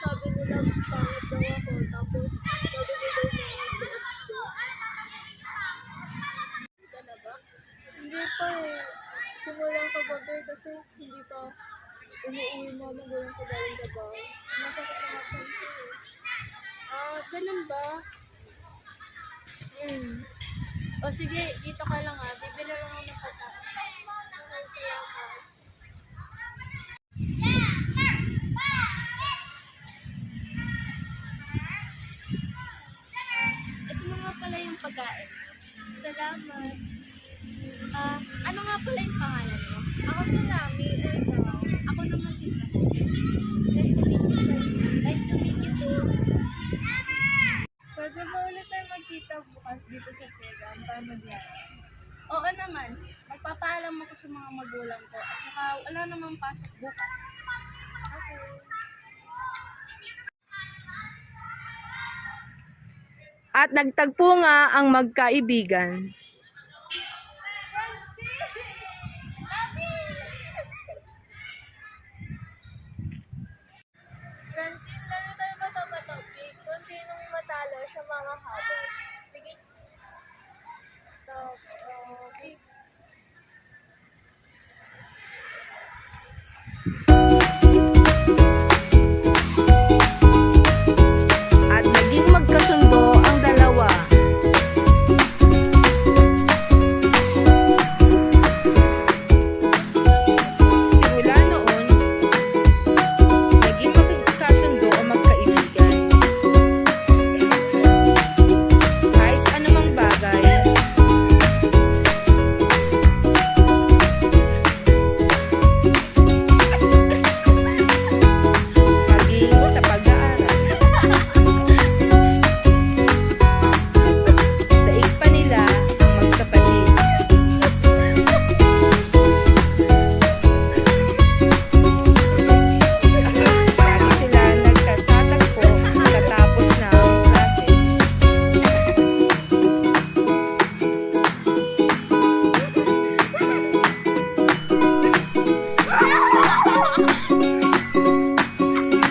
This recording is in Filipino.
sabi nila pangit daw ako, tapos sabi nila yung mga suot ko. Ka na ba? Hindi pa eh. Simulang kagabi kasi hindi pa umuwi mama galing ko galing trabaho. Masakit na nga ko eh. Ah, ganun ba? O sige, dito ka lang ah. Bibili lang ako ng pagkain. Okay, salamat. Ito na nga pala yung pagkain. Salamat. Ah, ano nga pala yung pangalan mo? Ako si Rami. Ako naman si Francie. Nice to meet you, Francie. Nice to meet you too. Pwede ba ulit tayo magkita bukas dito sa program para maglaro? Oo naman. Magpapaalam ako sa mga magulang ko at saka wala namang pasok bukas. Okay. At nagtagpo nga ang magkaibigan. Francine, lalo tayo matapatopi kung sinong matalo siya mga habol. Sige. Stop.